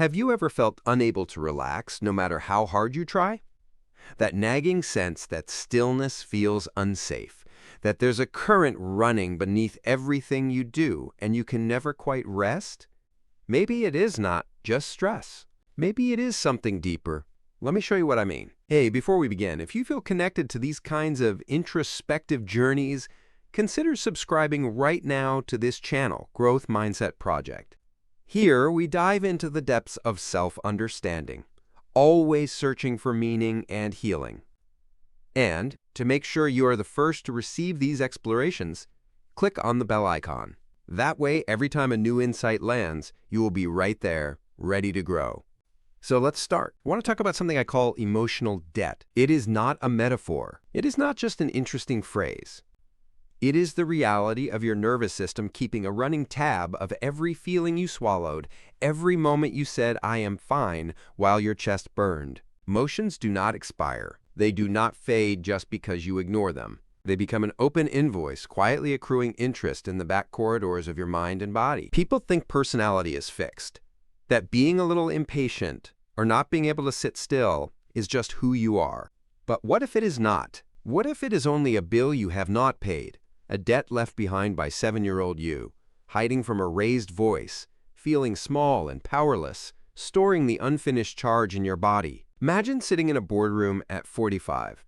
Have you ever felt unable to relax no matter how hard you try? That nagging sense that stillness feels unsafe, that there's a current running beneath everything you do and you can never quite rest? Maybe it is not just stress. Maybe it is something deeper. Let me show you what I mean. Hey, before we begin, if you feel connected to these kinds of introspective journeys, consider subscribing right now to this channel, Growth Mindset Project. Here, we dive into the depths of self-understanding, always searching for meaning and healing. And to make sure you are the first to receive these explorations, click on the bell icon. That way, every time a new insight lands, you will be right there, ready to grow. So let's start. I want to talk about something I call emotional debt. It is not a metaphor. It is not just an interesting phrase. It is the reality of your nervous system keeping a running tab of every feeling you swallowed, every moment you said, "I am fine," while your chest burned. Emotions do not expire. They do not fade just because you ignore them. They become an open invoice, quietly accruing interest in the back corridors of your mind and body. People think personality is fixed, that being a little impatient or not being able to sit still is just who you are. But what if it is not? What if it is only a bill you have not paid? A debt left behind by 7-year-old you, hiding from a raised voice, feeling small and powerless, storing the unfinished charge in your body. Imagine sitting in a boardroom at 45.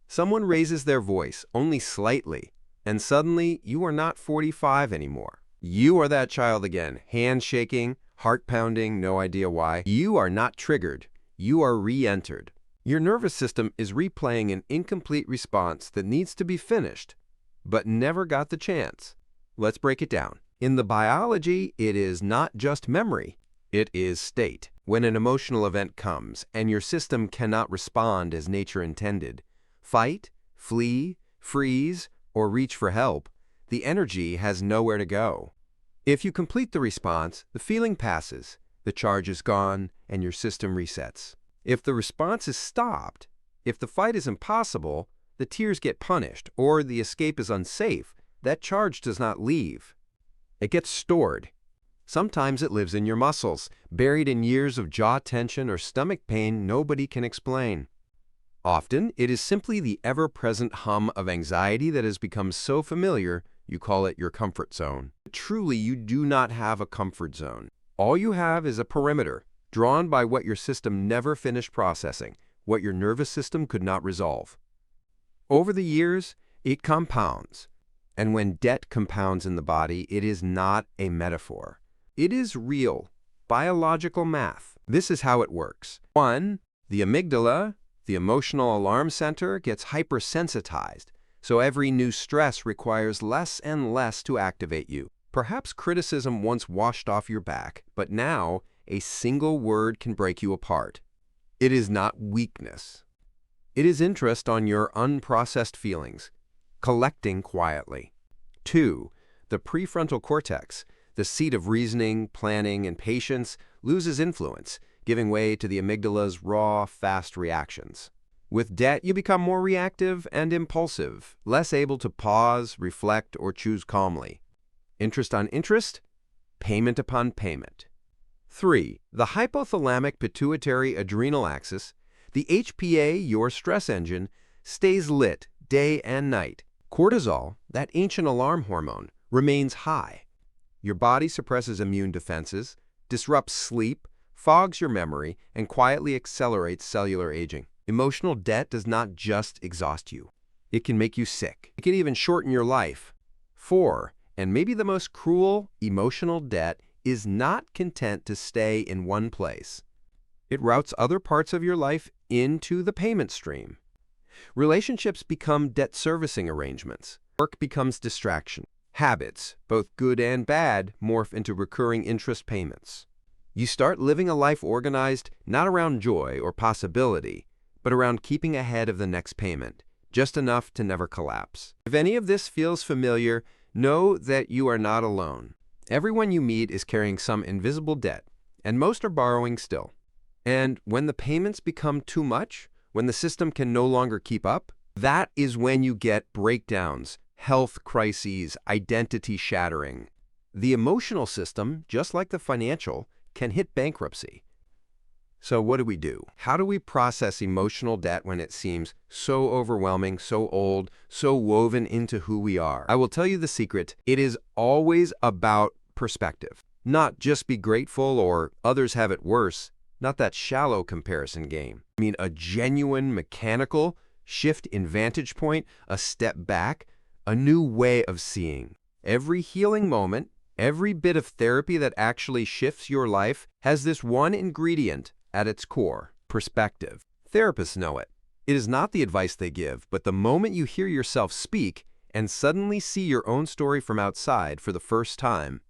Someone raises their voice, only slightly, and suddenly you are not 45 anymore. You are that child again, hands shaking, heart pounding, no idea why. You are not triggered. You are re-entered. Your nervous system is replaying an incomplete response that needs to be finished, but never got the chance. Let's break it down. In the biology, it is not just memory. It is state. When an emotional event comes and your system cannot respond as nature intended, fight, flee, freeze, or reach for help, the energy has nowhere to go. If you complete the response, the feeling passes, the charge is gone, and your system resets. If the response is stopped, if the fight is impossible, the tears get punished, or the escape is unsafe, that charge does not leave. It gets stored. Sometimes it lives in your muscles, buried in years of jaw tension or stomach pain nobody can explain. Often, it is simply the ever-present hum of anxiety that has become so familiar, you call it your comfort zone. Truly, you do not have a comfort zone. All you have is a perimeter, drawn by what your system never finished processing, what your nervous system could not resolve. Over the years, it compounds. And when debt compounds in the body, it is not a metaphor. It is real, biological math. This is how it works. 1. The amygdala, the emotional alarm center, gets hypersensitized, so every new stress requires less and less to activate you. Perhaps criticism once washed off your back, but now a single word can break you apart. It is not weakness. It is interest on your unprocessed feelings, collecting quietly. 2. The prefrontal cortex, the seat of reasoning, planning, and patience, loses influence, giving way to the amygdala's raw, fast reactions. With debt, you become more reactive and impulsive, less able to pause, reflect, or choose calmly. Interest on interest, payment upon payment. 3. The hypothalamic pituitary adrenal axis, the HPA, your stress engine, stays lit day and night. Cortisol, that ancient alarm hormone, remains high. Your body suppresses immune defenses, disrupts sleep, fogs your memory, and quietly accelerates cellular aging. Emotional debt does not just exhaust you. It can make you sick. It can even shorten your life. 4. And maybe the most cruel, emotional debt is not content to stay in one place. It routes other parts of your life into the payment stream. Relationships become debt servicing arrangements. Work becomes distraction. Habits, both good and bad, morph into recurring interest payments. You start living a life organized not around joy or possibility, but around keeping ahead of the next payment, just enough to never collapse. If any of this feels familiar, know that you are not alone. Everyone you meet is carrying some invisible debt, and most are borrowing still. And when the payments become too much, when the system can no longer keep up, that is when you get breakdowns, health crises, identity shattering. The emotional system, just like the financial, can hit bankruptcy. So what do we do? How do we process emotional debt when it seems so overwhelming, so old, so woven into who we are? I will tell you the secret. It is always about perspective. Not just be grateful or others have it worse. Not that shallow comparison game. I mean a genuine mechanical shift in vantage point, a step back, a new way of seeing. Every healing moment, every bit of therapy that actually shifts your life has this one ingredient at its core: perspective. Therapists know it. It is not the advice they give, but the moment you hear yourself speak and suddenly see your own story from outside for the first time,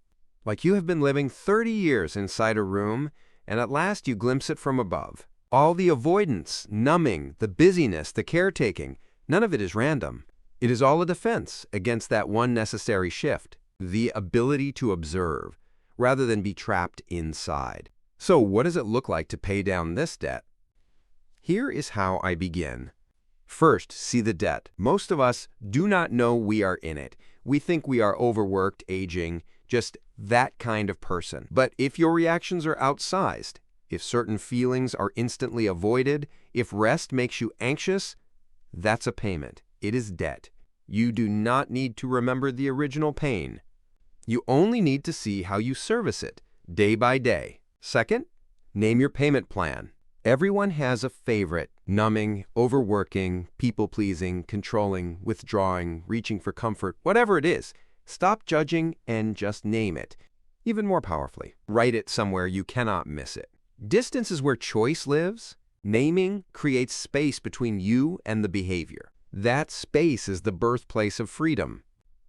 like you have been living 30 years inside a room and at last you glimpse it from above. All the avoidance, numbing, the busyness, the caretaking, none of it is random. It is all a defense against that one necessary shift, the ability to observe, rather than be trapped inside. So what does it look like to pay down this debt? Here is how I begin. First, see the debt. Most of us do not know we are in it. We think we are overworked, aging, just that kind of person. But if your reactions are outsized, if certain feelings are instantly avoided, if rest makes you anxious, that's a payment. It is debt. You do not need to remember the original pain. You only need to see how you service it, day by day. Second, name your payment plan. Everyone has a favorite: numbing, overworking, people-pleasing, controlling, withdrawing, reaching for comfort, whatever it is. Stop judging and just name it. Even more powerfully, write it somewhere you cannot miss it. Distance is where choice lives. Naming creates space between you and the behavior. That space is the birthplace of freedom.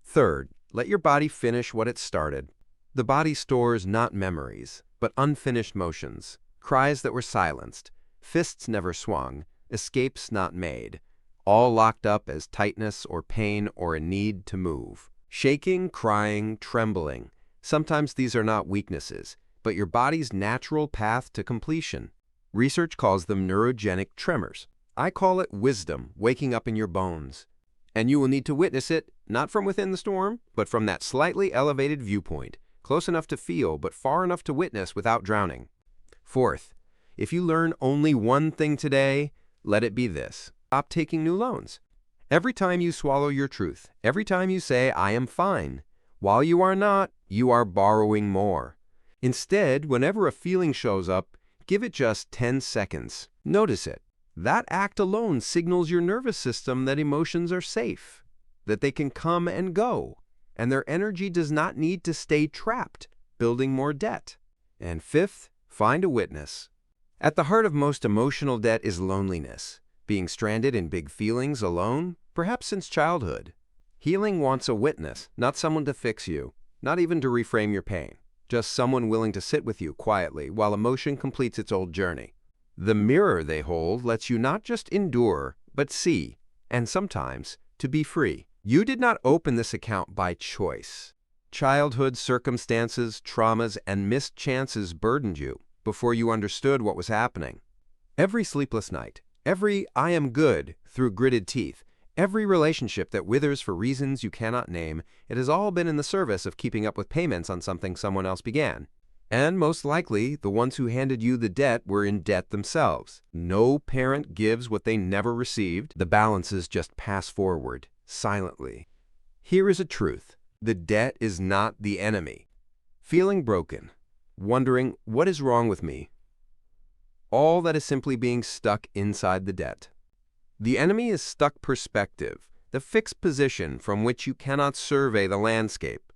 Third, let your body finish what it started. The body stores not memories, but unfinished motions, cries that were silenced, fists never swung, escapes not made, all locked up as tightness or pain or a need to move. Shaking, crying, trembling. Sometimes these are not weaknesses, but your body's natural path to completion. Research calls them neurogenic tremors. I call it wisdom waking up in your bones. And you will need to witness it, not from within the storm, but from that slightly elevated viewpoint, close enough to feel, but far enough to witness without drowning. Fourth, if you learn only one thing today, let it be this: stop taking new loans. Every time you swallow your truth, every time you say, "I am fine," while you are not, you are borrowing more. Instead, whenever a feeling shows up, give it just 10 seconds. Notice it. That act alone signals your nervous system that emotions are safe, that they can come and go, and their energy does not need to stay trapped, building more debt. And fifth, find a witness. At the heart of most emotional debt is loneliness, being stranded in big feelings alone, perhaps since childhood. Healing wants a witness, not someone to fix you, not even to reframe your pain, just someone willing to sit with you quietly while emotion completes its old journey. The mirror they hold lets you not just endure, but see, and sometimes to be free. You did not open this account by choice. Childhood circumstances, traumas, and missed chances burdened you before you understood what was happening. Every sleepless night, every "I am good" through gritted teeth, every relationship that withers for reasons you cannot name, it has all been in the service of keeping up with payments on something someone else began. And most likely, the ones who handed you the debt were in debt themselves. No parent gives what they never received. The balances just pass forward, silently. Here is a truth. The debt is not the enemy. Feeling broken, wondering, what is wrong with me? All that is simply being stuck inside the debt. The enemy is stuck perspective, the fixed position from which you cannot survey the landscape.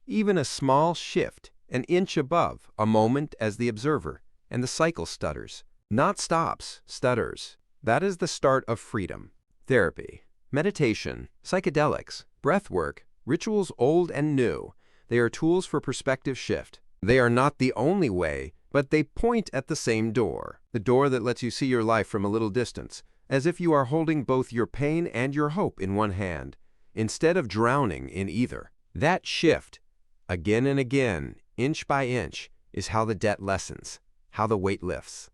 Even a small shift, an inch above, a moment as the observer, and the cycle stutters. Not stops, stutters. That is the start of freedom. Therapy, meditation, psychedelics, breath work, rituals old and new. They are tools for perspective shift. They are not the only way, but they point at the same door. The door that lets you see your life from a little distance, as if you are holding both your pain and your hope in one hand, instead of drowning in either. That shift, again and again, inch by inch, is how the debt lessens, how the weight lifts.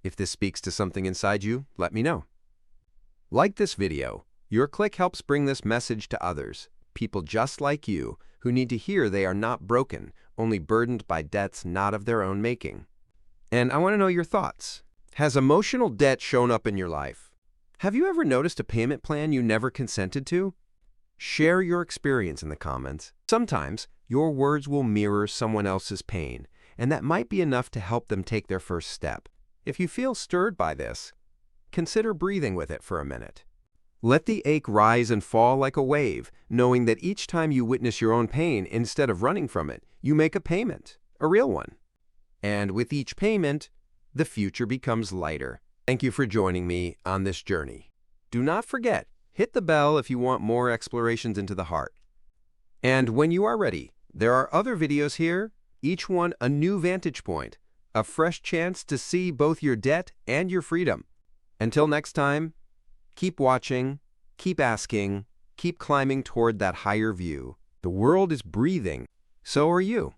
If this speaks to something inside you, let me know. Like this video. Your click helps bring this message to others, people just like you, who need to hear they are not broken, only burdened by debts not of their own making. And I want to know your thoughts. Has emotional debt shown up in your life? Have you ever noticed a payment plan you never consented to? Share your experience in the comments. Sometimes, your words will mirror someone else's pain, and that might be enough to help them take their first step. If you feel stirred by this, consider breathing with it for a minute. Let the ache rise and fall like a wave, knowing that each time you witness your own pain, instead of running from it, you make a payment, a real one. And with each payment, the future becomes lighter. Thank you for joining me on this journey. Do not forget, hit the bell if you want more explorations into the heart. And when you are ready, there are other videos here, each one a new vantage point, a fresh chance to see both your debt and your freedom. Until next time, keep watching, keep asking, keep climbing toward that higher view. The world is breathing, so are you.